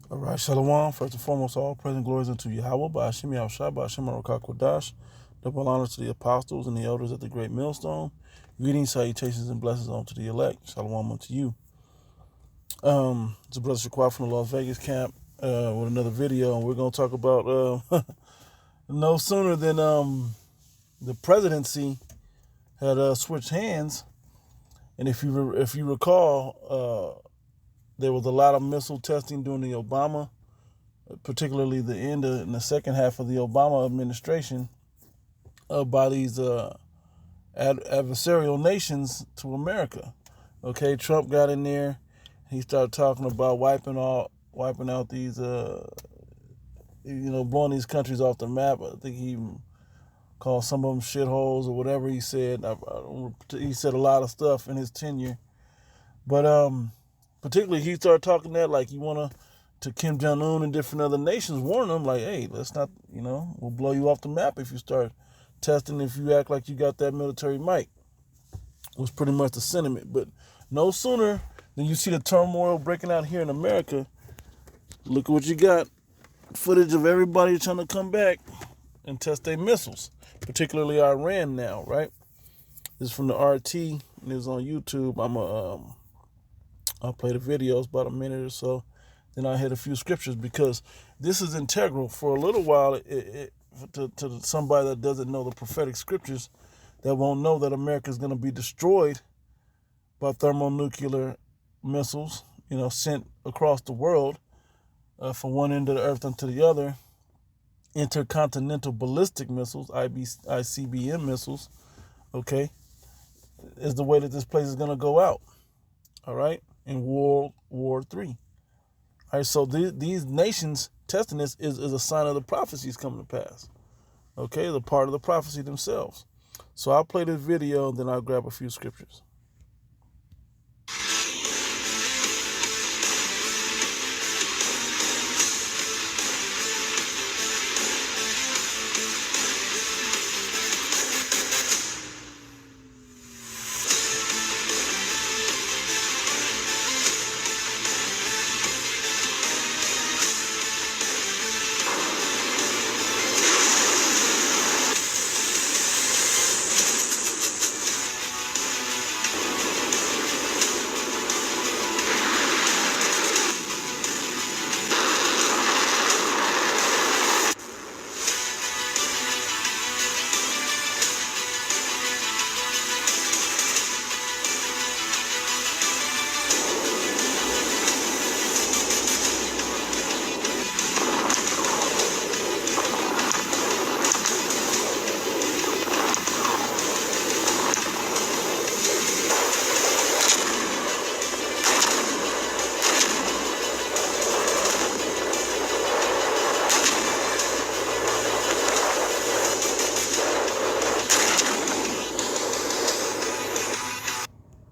All right, Shalom. First and foremost, all praise and glories unto Yahweh, by Hashem Yahushua, by Hashem Baruch Kodash. Double honor to the apostles and the elders at the great millstone. Greetings, salutations, and blessings unto the elect. Shalom unto you. It's a brother Shaquat from the Las Vegas camp with another video, and we're going to talk about no sooner than the presidency had switched hands, and if you recall, there was a lot of missile testing during the Obama, particularly the end in the second half of the Obama administration, by these adversarial nations to America. Okay, Trump got in there. He started talking about wiping out these, blowing these countries off the map. I think he called some of them shitholes or whatever he said. He said a lot of stuff in his tenure, but particularly he started talking that like he to Kim Jong-un and different other nations, warning them like, hey, let's not, we'll blow you off the map if you start testing, if you act like you got that military might, was pretty much the sentiment. But no sooner than you see the turmoil breaking out here in America, look at what you got. Footage of everybody trying to come back and test their missiles, particularly Iran now, right? This is from the RT, and it's on YouTube. I'll play the videos about a minute or so. Then I'll hit a few scriptures because this is integral. For a little while, to somebody that doesn't know the prophetic scriptures, that won't know that America is going to be destroyed by thermonuclear missiles, sent across the world from one end of the earth unto the other. Intercontinental ballistic missiles, ICBM missiles, okay, is the way that this place is going to go out, all right, in World War III. All right, so these nations testing this is a sign of the prophecies coming to pass. Okay, the part of the prophecy themselves. So I'll play this video, then I'll grab a few scriptures.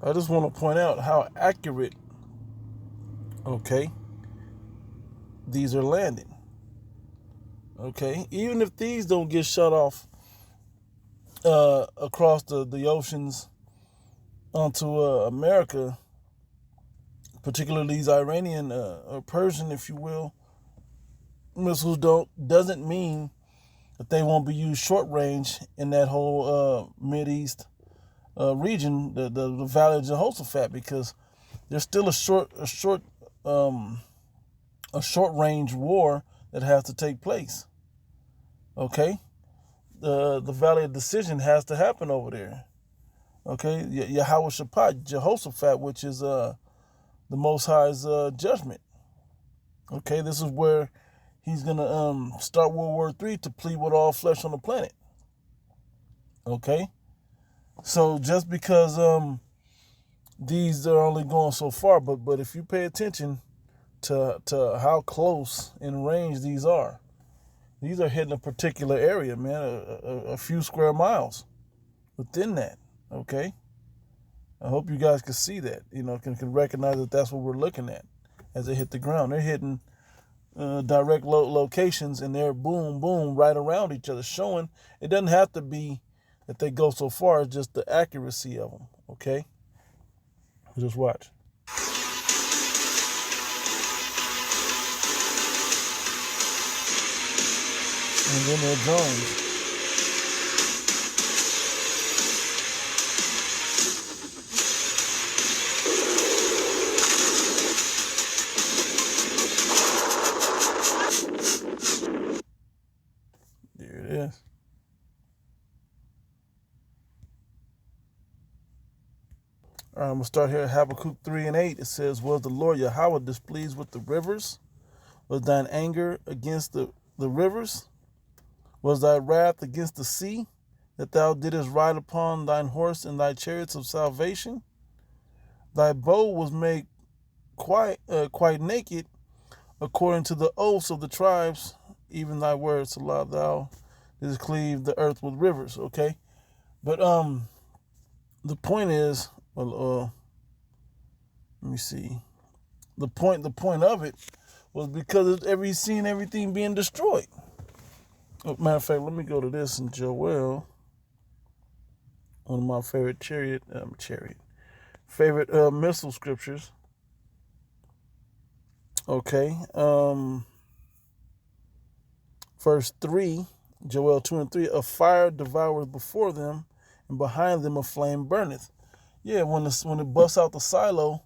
I just want to point out how accurate, okay, these are landing. Okay, even if these don't get shut off across the oceans onto America, particularly these Iranian or Persian, if you will, missiles doesn't mean that they won't be used short range in that whole Mideast region, the Valley of Jehoshaphat, because there's still a short range war that has to take place. Okay, the Valley of Decision has to happen over there. Okay, Yahweh Shaphat, Jehoshaphat, which is the Most High's judgment. Okay, this is where he's gonna start World War III to plead with all flesh on the planet. Okay. So just because these are only going so far, but if you pay attention to how close in range these are hitting a particular area, man, a few square miles within that. Okay, I hope you guys can see that, can recognize that that's what we're looking at as they hit the ground. They're hitting direct locations, and they're boom, boom, right around each other, showing it doesn't have to be that they go so far, it's just the accuracy of them, okay? Just watch. And then there are drones. There it is. All right, I'm going to start here at Habakkuk 3:8. It says, was the Lord Yahweh displeased with the rivers? Was thine anger against the rivers? Was thy wrath against the sea, that thou didst ride upon thine horse and thy chariots of salvation? Thy bow was made quite naked, according to the oaths of the tribes, even thy words, Salah, thou didst cleave the earth with rivers. Okay, but the point is, well, let me see. The point of it was because he's seen everything being destroyed. Oh, matter of fact, let me go to this in Joel, one of my favorite favorite missile scriptures. Okay, verse 3, Joel 2:3, a fire devoureth before them, and behind them a flame burneth. Yeah, when it busts out the silo,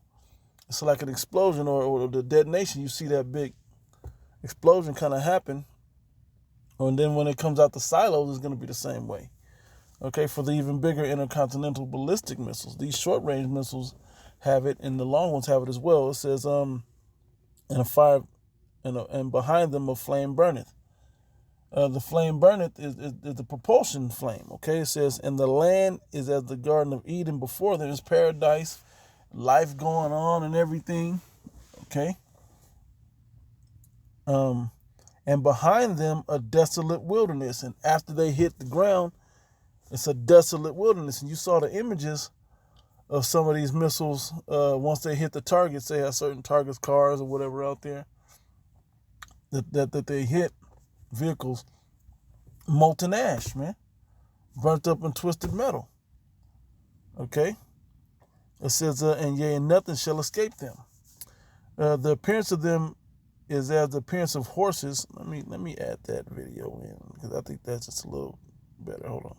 it's like an explosion or the detonation. You see that big explosion kind of happen. And then when it comes out the silos, it's going to be the same way. Okay, for the even bigger intercontinental ballistic missiles. These short-range missiles have it, and the long ones have it as well. It says, and a fire, and behind them a flame burneth. The flame burneth is the propulsion flame. Okay, it says, and the land is as the Garden of Eden before them. It's paradise, life going on and everything. Okay. And behind them a desolate wilderness. And after they hit the ground, it's a desolate wilderness. And you saw the images of some of these missiles once they hit the targets. They have certain targets, cars or whatever out there that they hit vehicles. Molten ash, man. Burnt up and twisted metal. Okay. It says, and yea, and nothing shall escape them. The appearance of them is as the appearance of horses. Let me add that video in, because I think that's just a little better. Hold on.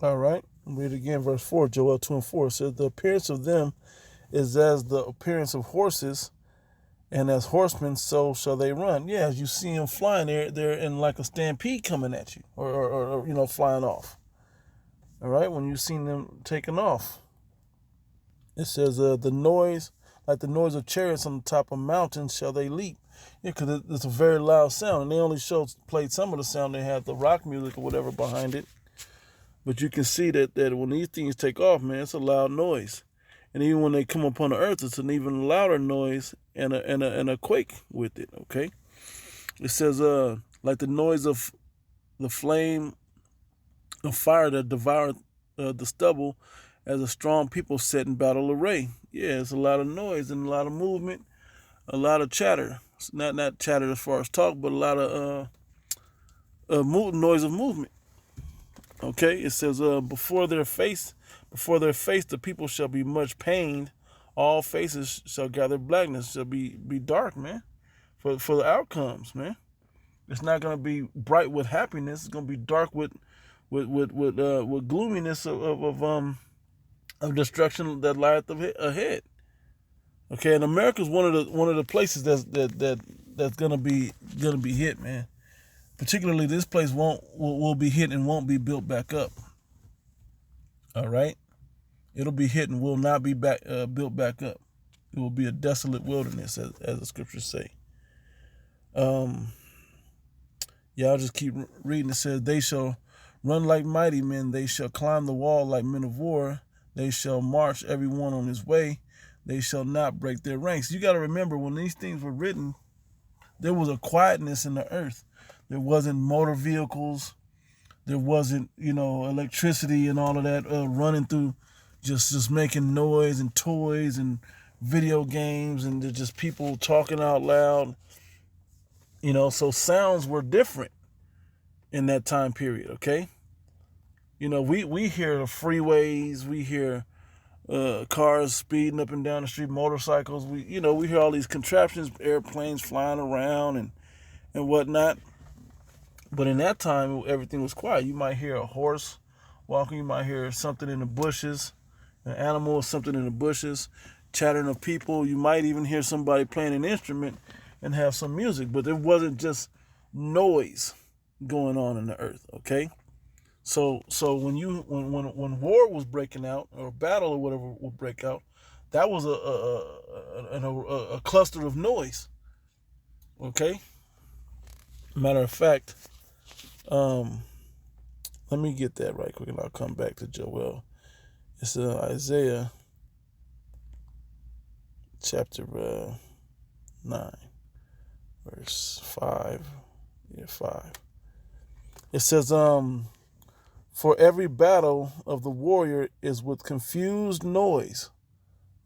All right. Read it again, verse 4, Joel 2:4. It says, the appearance of them is as the appearance of horses, and as horsemen, so shall they run. Yeah, as you see them flying, they're in like a stampede coming at you, or flying off. All right, when you seen them taking off. It says, the noise, like the noise of chariots on the top of mountains, shall they leap. Yeah, because it's a very loud sound. And they only played some of the sound. They had the rock music or whatever behind it. But you can see that when these things take off, man, it's a loud noise. And even when they come upon the earth, it's an even louder noise and a quake with it, okay? It says, like the noise of the flame of fire that devoured the stubble, as a strong people set in battle array. Yeah, it's a lot of noise and a lot of movement, a lot of chatter. It's not chatter as far as talk, but a lot of noise of movement. Okay, it says, before their face, the people shall be much pained. All faces shall gather blackness, shall be dark, man. For the outcomes, man. It's not gonna be bright with happiness. It's gonna be dark with gloominess of destruction that lieth ahead. Okay, and America's one of the places that's gonna be hit, man. Particularly, this place will be hit and won't be built back up. All right, it'll be hit and will not be built back up. It will be a desolate wilderness, as the scriptures say. I'll just keep reading. It says, they shall run like mighty men. They shall climb the wall like men of war. They shall march every one on his way. They shall not break their ranks. You got to remember, when these things were written, there was a quietness in the earth. There wasn't motor vehicles. There wasn't, electricity and all of that running through, just making noise and toys and video games, and just people talking out loud. So sounds were different in that time period, okay? We hear the freeways, we hear cars speeding up and down the street, motorcycles. We hear all these contraptions, airplanes flying around and whatnot. But in that time, everything was quiet. You might hear a horse walking. You might hear something in the bushes, an animal or something in the bushes, chattering of people. You might even hear somebody playing an instrument and have some music. But it wasn't just noise going on in the earth, okay? So when war was breaking out, or battle or whatever would break out, that was a cluster of noise, okay? Matter of fact, let me get that right quick and I'll come back to Joel. It's Isaiah chapter 9, verse 5. Yeah, 5. It says, for every battle of the warrior is with confused noise.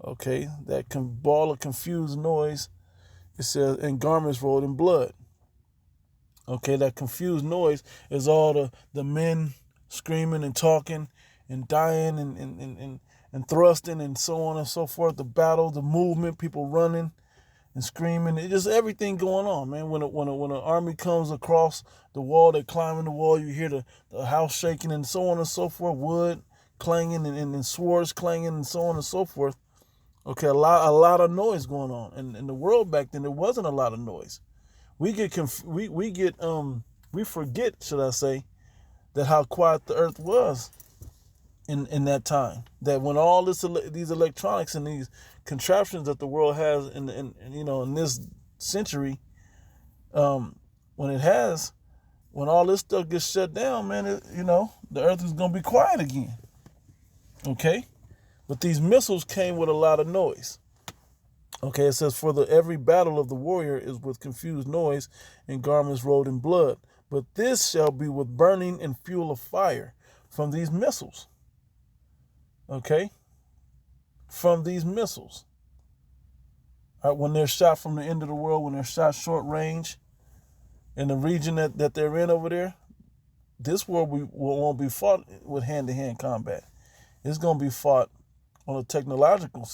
Okay, that ball of confused noise. It says, and garments rolled in blood. Okay, that confused noise is all the men screaming and talking and dying and thrusting and so on and so forth. The battle, the movement, people running and screaming. It's just everything going on, man. When an army comes across the wall, they climbing the wall. You hear the house shaking and so on and so forth. Wood clanging and swords clanging and so on and so forth. Okay, a lot of noise going on. And in the world back then, there wasn't a lot of noise. We forget, should I say, that how quiet the earth was in that time. That when all these electronics and these contraptions that the world has in this century, when all this stuff gets shut down, man, the earth is gonna be quiet again. Okay, but these missiles came with a lot of noise. Okay, it says, for every battle of the warrior is with confused noise and garments rolled in blood. But this shall be with burning and fuel of fire from these missiles. Okay? From these missiles. All right, when they're shot from the end of the world, when they're shot short range in the region that they're in over there, this war won't be fought with hand-to-hand combat. It's going to be fought on a technological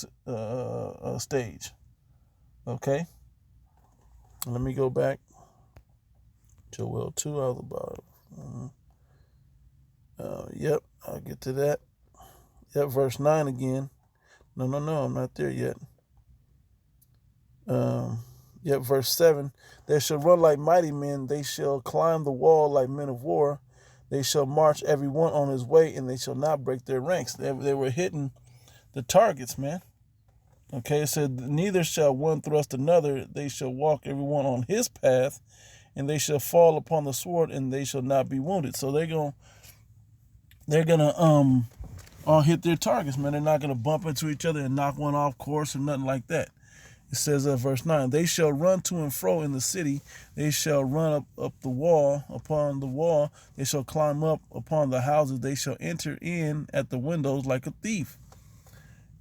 stage. Okay? Let me go back. Joel 2 out of the bottom. Yep, I'll get to that. Yep, verse 9 again. No, I'm not there yet. Yep, verse 7. They shall run like mighty men. They shall climb the wall like men of war. They shall march every one on his way, and they shall not break their ranks. They were hitting the targets, man. Okay, it said, neither shall one thrust another. They shall walk every one on his path, and they shall fall upon the sword, and they shall not be wounded. So they're gonna all hit their targets, man. They're not gonna bump into each other and knock one off course or nothing like that. It says verse 9, they shall run to and fro in the city. They shall run up the wall, upon the wall. They shall climb up upon the houses. They shall enter in at the windows like a thief.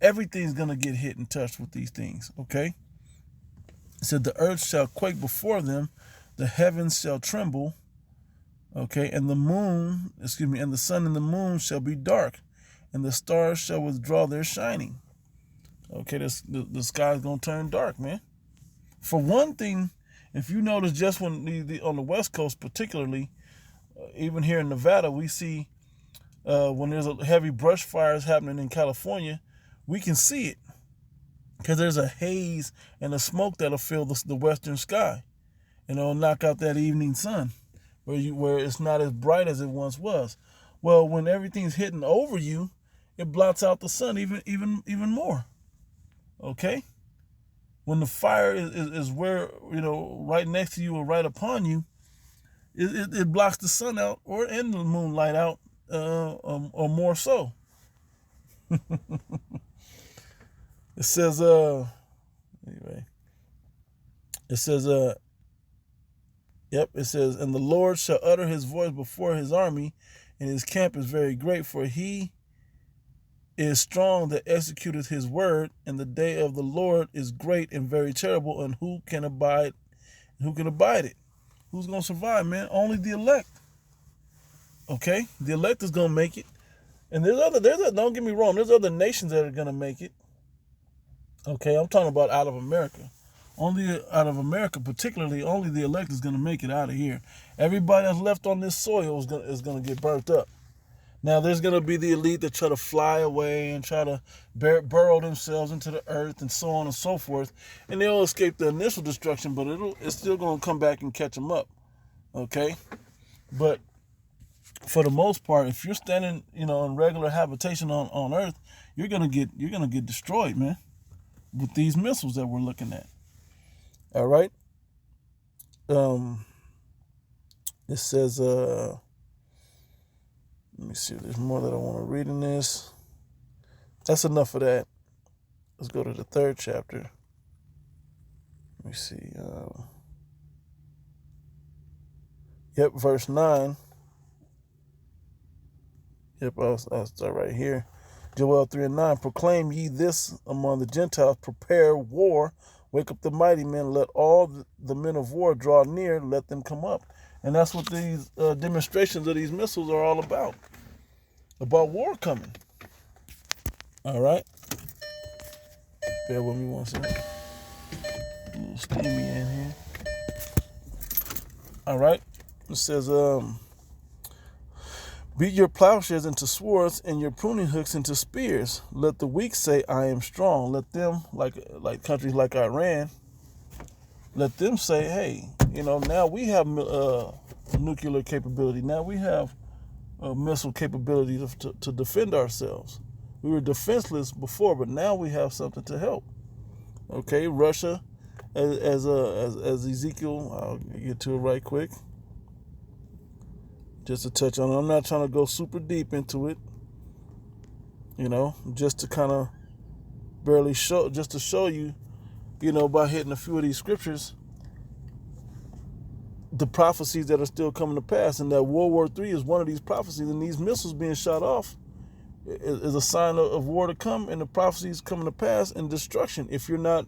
Everything's going to get hit and touched with these things, okay? It said the earth shall quake before them. The heavens shall tremble, okay? And the sun and the moon shall be dark. And the stars shall withdraw their shining. Okay, the sky's going to turn dark, man. For one thing, if you notice, just when on the West Coast particularly, even here in Nevada, we see when there's a heavy brush fires happening in California, we can see it because there's a haze and a smoke that'll fill the western sky, and it'll knock out that evening sun where it's not as bright as it once was. Well, when everything's hitting over you, it blots out the sun even more. Okay? When the fire is where, right next to you or right upon you, it blocks the sun out and the moonlight out, or more so. It says, anyway, it says, it says, and the Lord shall utter his voice before his army, and his camp is very great, for he is strong that executeth his word, and the day of the Lord is great and very terrible, and who can abide it? Who's going to survive, man? Only the elect. Okay? The elect is going to make it. And don't get me wrong, there's other nations that are going to make it. Okay? I'm talking about out of America. Only out of America, particularly, only the elect is going to make it out of here. Everybody that's left on this soil is going to get burnt up. Now, there's going to be the elite that try to fly away and try to burrow themselves into the earth and so on and so forth. And they'll escape the initial destruction, but it's still going to come back and catch them up. Okay? But for the most part, if you're standing, in regular habitation on earth, you're going to get destroyed, man, with these missiles that we're looking at. All right? It says, let me see if there's more that I want to read in this. That's enough of that. Let's go to the 3rd chapter. Let me see. Verse 9. I'll start right here. Joel 3:9. Proclaim ye this among the Gentiles, prepare war, wake up the mighty men, let all the men of war draw near, let them come up. And that's what these demonstrations of these missiles are all about war coming. All right? Bear with me one second. A little steamy in here. All right? It says, beat your plowshares into swords and your pruning hooks into spears. Let the weak say, I am strong. Let them, like countries like Iran, let them say, hey, now we have nuclear capability. Now we have missile capability to defend ourselves. We were defenseless before, but now we have something to help. Okay, Russia, as Ezekiel, I'll get to it right quick. Just to touch on it. I'm not trying to go super deep into it. Just to kind of barely show you, by hitting a few of these scriptures, the prophecies that are still coming to pass, and that World War III is one of these prophecies, and these missiles being shot off is a sign of war to come, and the prophecies coming to pass and destruction if you're not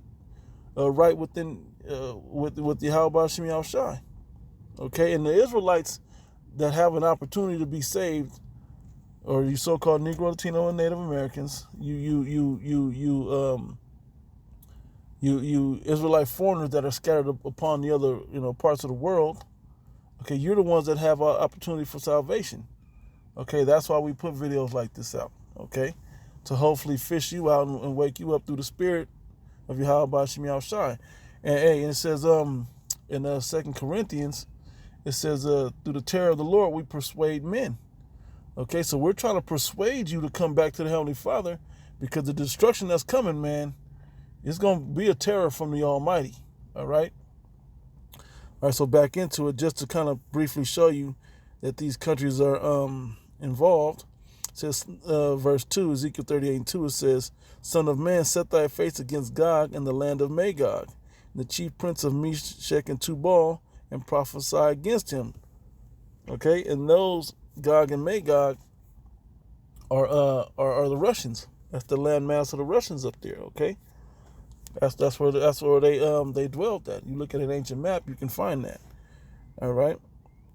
right within with the Yahweh Shem Yahushai. Okay, and the Israelites that have an opportunity to be saved, or you so-called Negro, Latino, and Native Americans, you Israelite foreigners that are scattered upon the other parts of the world. Okay, you're the ones that have an opportunity for salvation. Okay, that's why we put videos like this out. Okay, to hopefully fish you out and wake you up through the spirit of Yahweh Shem Yahushai. And it says in 2 Corinthians, it says through the terror of the Lord we persuade men. Okay, so we're trying to persuade you to come back to the Heavenly Father, because the destruction that's coming, man, it's going to be a terror from the Almighty. All right? All right, so back into it, just to kind of briefly show you that these countries are involved. It says, verse 2, Ezekiel 38:2, it says, Son of man, set thy face against Gog in the land of Magog, the chief prince of Meshech and Tubal, and prophesy against him. Okay, and those Gog and Magog are the Russians. That's the landmass of the Russians up there. Okay, that's where they dwelt at. You look at an ancient map, you can find that. All right,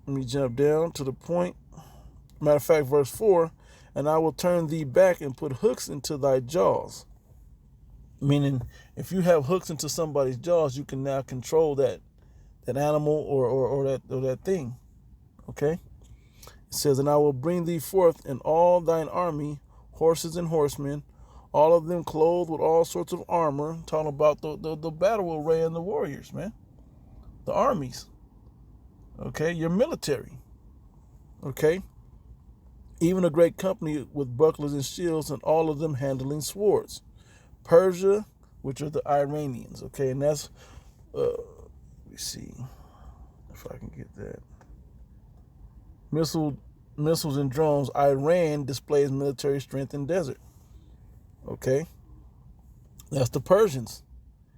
let me jump down to the point. Matter of fact, verse 4, and I will turn thee back and put hooks into thy jaws. Meaning, if you have hooks into somebody's jaws, you can now control that animal or that thing. Okay? It says, and I will bring thee forth in all thine army, horses and horsemen, all of them clothed with all sorts of armor. Talking about the battle array and the warriors, man. The armies. Okay? Your military. Okay? Even a great company with bucklers and shields, and all of them handling swords. Persia, which are the Iranians. Okay? And that's, let me see if I can get that. Missiles and drones. Iran displays military strength in desert. Okay, that's the Persians.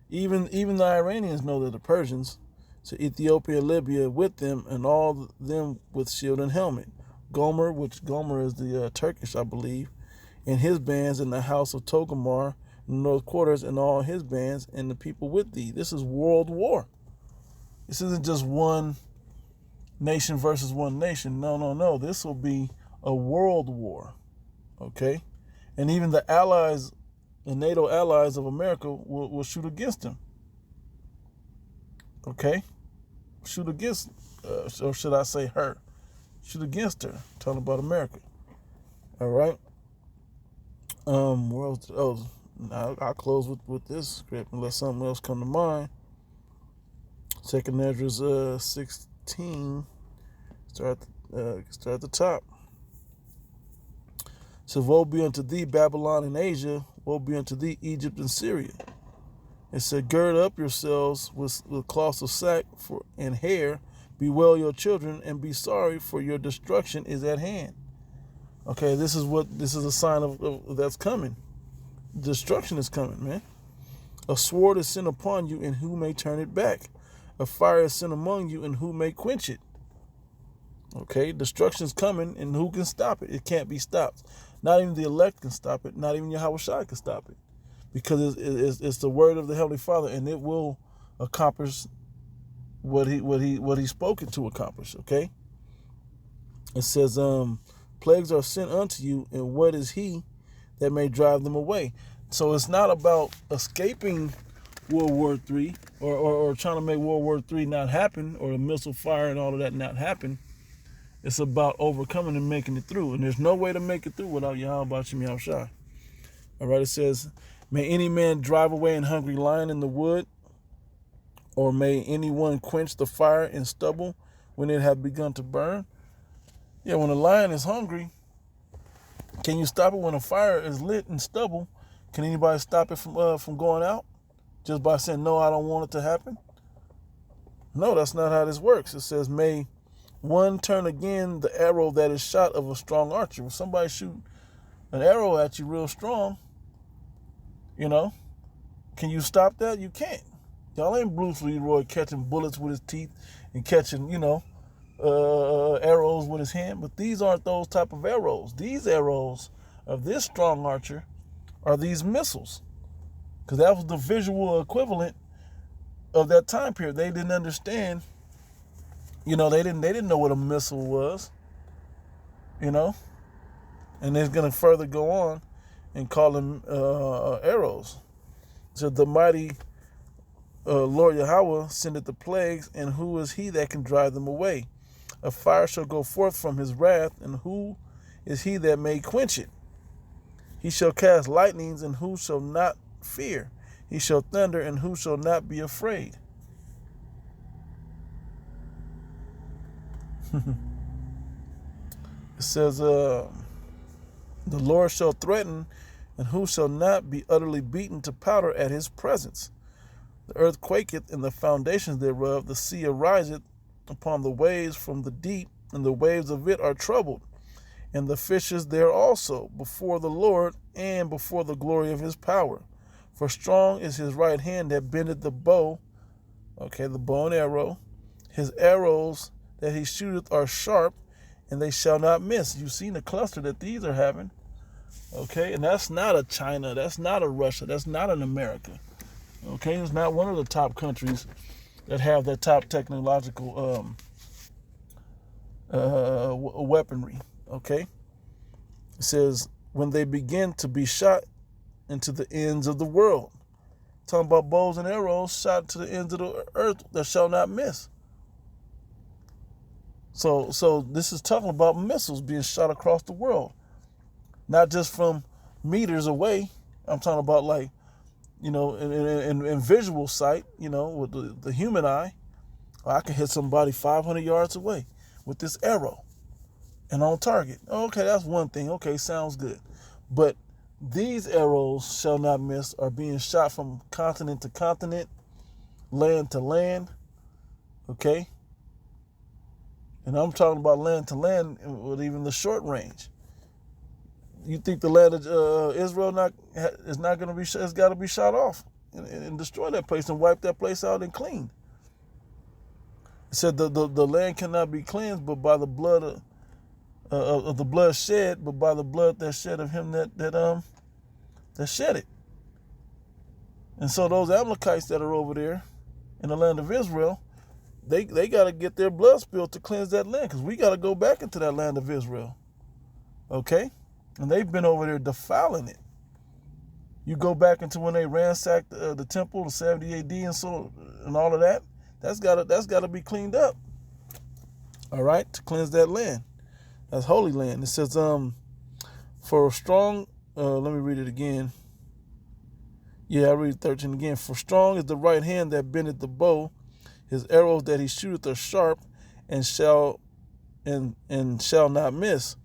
Even the Iranians know they're the Persians. So Ethiopia and Libya with them, and all them with shield and helmet. Gomer, which Gomer is the Turkish, I believe, and his bands in the house of Togomar in the north quarters, and all his bands and the people with thee. This is world war. This isn't just one nation versus one nation. No. This will be a world war. Okay? And even the allies, the NATO allies of America will shoot against them. Okay? Shoot against, or should I say her? Shoot against her. Talking about America. All right? Where else? Oh, I'll close with this script unless something else come to mind. 2nd Ezra 16. Start at the top. So woe be unto thee, Babylon and Asia. Woe be unto thee, Egypt and Syria. It said, gird up yourselves with cloths of sack and hair. Bewail your children and be sorry, for your destruction is at hand. Okay, this is a sign of that's coming. Destruction is coming, man. A sword is sent upon you, and who may turn it back? A fire is sent among you, and who may quench it? Okay, destruction's coming, and who can stop it? It can't be stopped. Not even the elect can stop it. Not even Yahweh Shai can stop it, because it's the word of the Heavenly Father, and it will accomplish what he's spoken to accomplish. Okay. It says, plagues are sent unto you, and what is he that may drive them away? So it's not about escaping World War III or trying to make World War III not happen, or the missile fire and all of that not happen. It's about overcoming and making it through. And there's no way to make it through without Yahweh Shem Yahweh Shai. All right, it says, may any man drive away an hungry lion in the wood, or may anyone quench the fire in stubble when it have begun to burn? Yeah, when a lion is hungry, can you stop it? When a fire is lit in stubble, can anybody stop it from going out just by saying, no, I don't want it to happen? No, that's not how this works. It says, may one turn again the arrow that is shot of a strong archer. When somebody shoot an arrow at you real strong, can you stop that? You can't. Y'all ain't Bruce Leroy catching bullets with his teeth and catching, arrows with his hand. But these aren't those type of arrows. These arrows of this strong archer are these missiles, because that was the visual equivalent of that time period. They didn't understand. They didn't know what a missile was. And it's going to further go on and call them arrows. So the mighty Lord Yahweh sendeth the plagues, and who is he that can drive them away? A fire shall go forth from his wrath, and who is he that may quench it? He shall cast lightnings, and who shall not fear? He shall thunder, and who shall not be afraid? It says, the Lord shall threaten, and who shall not be utterly beaten to powder at his presence? The earth quaketh, and the foundations thereof. The sea ariseth upon the waves from the deep, and the waves of it are troubled, and the fishes there also, before the Lord, and before the glory of his power. For strong is his right hand that bendeth the bow, the bow and arrow. His arrows that he shooteth are sharp, and they shall not miss. You've seen the cluster that these are having. Okay, and that's not a China, that's not a Russia, that's not an America. Okay, it's not one of the top countries that have that top technological weaponry. Okay, it says, when they begin to be shot into the ends of the world. Talking about bows and arrows shot to the ends of the earth that shall not miss. So this is talking about missiles being shot across the world, not just from meters away. I'm talking about in visual sight, with the human eye. I can hit somebody 500 yards away with this arrow and on target. Okay, that's one thing. Okay, sounds good. But these arrows shall not miss are being shot from continent to continent, land to land. Okay? And I'm talking about land to land with even the short range. You think the land of Israel is not going to be? It's got to be shot off and destroy that place and wipe that place out and clean. It said the land cannot be cleansed, but by the blood of the blood shed, but by the blood that shed of him that shed it. And so those Amalekites that are over there in the land of Israel, they got to get their blood spilled to cleanse that land, because we got to go back into that land of Israel. Okay? And they've been over there defiling it. You go back into when they ransacked the temple, the 70 AD and all of that. That's gotta be cleaned up. All right, to cleanse that land. That's holy land. It says, for a strong, let me read it again. Yeah, I read 13 again. For strong is the right hand that bendeth the bow, his arrows that he shooteth are sharp, and shall not miss,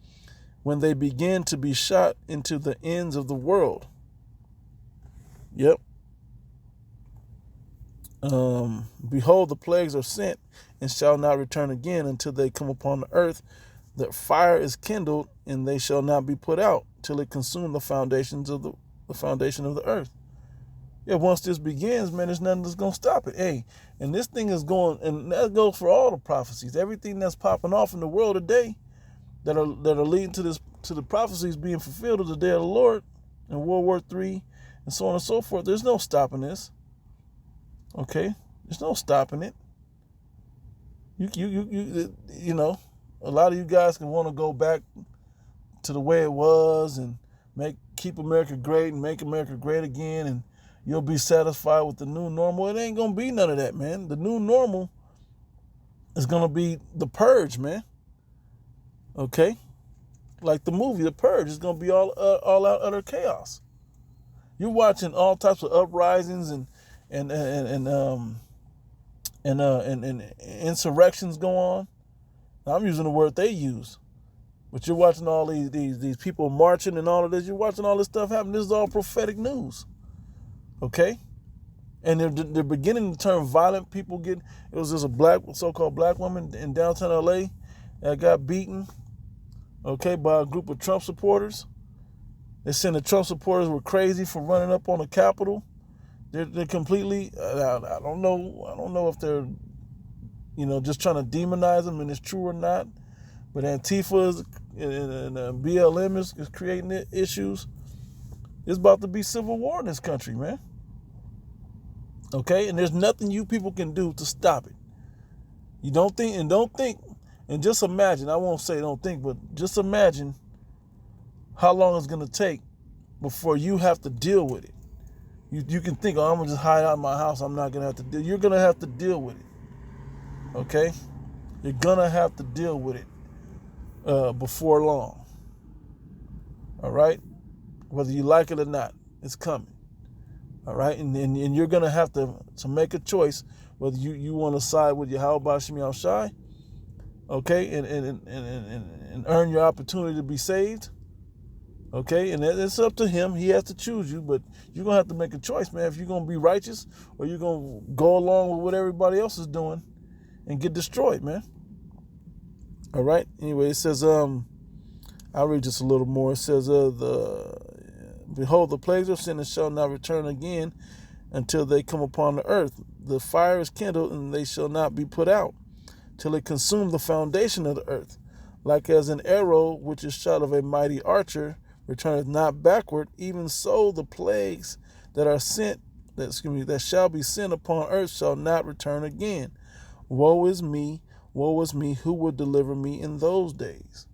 when they begin to be shot into the ends of the world. Yep. Behold, the plagues are sent, and shall not return again until they come upon the earth. The fire is kindled, and they shall not be put out till it consume the foundation of the earth. Yeah, once this begins, man, there's nothing that's gonna stop it. Hey, and this thing is going, and that goes for all the prophecies. Everything that's popping off in the world today that are leading to the prophecies being fulfilled of the day of the Lord and World War III and so on and so forth. There's no stopping this. Okay, there's no stopping it. You know, a lot of you guys can want to go back to the way it was and keep America great and make America great again, and you'll be satisfied with the new normal. It ain't gonna be none of that, man. The new normal is gonna be the purge, man. Okay, like the movie The Purge is gonna be all out utter chaos. You're watching all types of uprisings and insurrections go on. Now, I'm using the word they use, but you're watching all these people marching and all of this. You're watching all this stuff happen. This is all prophetic news. Okay, and they're beginning to turn violent. It was just a so-called black woman in downtown LA that got beaten, okay, by a group of Trump supporters. They said the Trump supporters were crazy for running up on the Capitol. They're completely, I don't know if they're, just trying to demonize them and it's true or not. But Antifa and BLM is creating issues. It's about to be civil war in this country, man. Okay, and there's nothing you people can do to stop it. You don't think, and just imagine, I won't say don't think, but just imagine how long it's going to take before you have to deal with it. You can think, I'm going to just hide out in my house. I'm not going to have to deal. You're going to have to deal with it. Okay? You're going to have to deal with it before long. All right? Whether you like it or not, it's coming. All right? And you're going to have to make a choice whether you want to side with Yahweh Shem Yahushai, okay, and earn your opportunity to be saved. Okay, and it's up to him. He has to choose you, but you're going to have to make a choice, man, if you're going to be righteous or you're going to go along with what everybody else is doing and get destroyed, man. All right, anyway, it says, I'll read just a little more. It says, behold, the plagues of sin shall not return again until they come upon the earth. The fire is kindled, and they shall not be put out, till it consume the foundation of the earth. Like as an arrow which is shot of a mighty archer returneth not backward, even so the plagues that shall be sent upon earth shall not return again. Woe is me, who will deliver me in those days?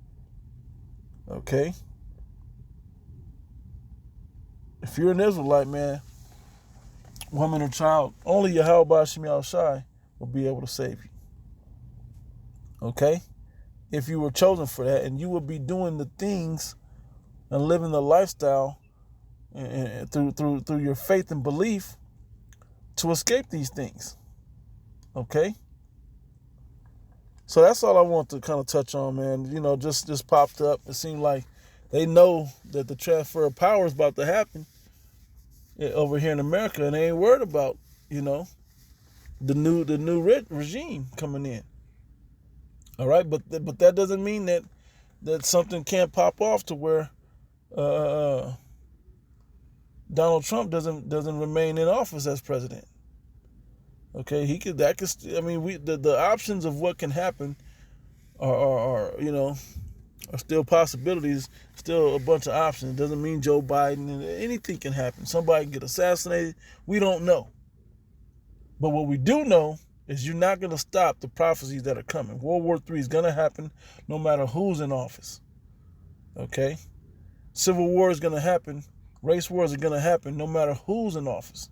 Okay? If you're an Israelite, man, woman or child, only Yahweh Shem Yahushai will be able to save you. Okay? If you were chosen for that, and you will be doing the things and living the lifestyle and through your faith and belief to escape these things. Okay? So that's all I want to kind of touch on, man. Just popped up. It seemed like they know that the transfer of power is about to happen over here in America, and they ain't worried about, the new regime coming in. All right, but that doesn't mean that something can't pop off to where Donald Trump doesn't remain in office as president. Okay, the options of what can happen are still possibilities, still a bunch of options. It doesn't mean Joe Biden, anything can happen. Somebody can get assassinated. We don't know. But what we do know is you're not going to stop the prophecies that are coming. World War III is going to happen no matter who's in office. Okay? Civil war is going to happen. Race wars are going to happen no matter who's in office.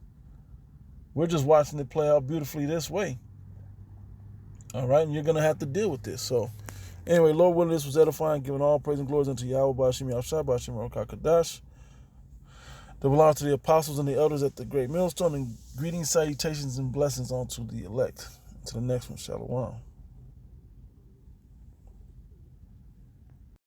We're just watching it play out beautifully this way. All right, and you're going to have to deal with this. So, anyway, Lord willing, this was edifying, giving all praise and glory unto Yahweh, Bashim Yahshua, Bashim Rokakadash. That belongs to the apostles and the elders at the great millstone, and greetings, salutations, and blessings unto the elect. To the next one, Shalom.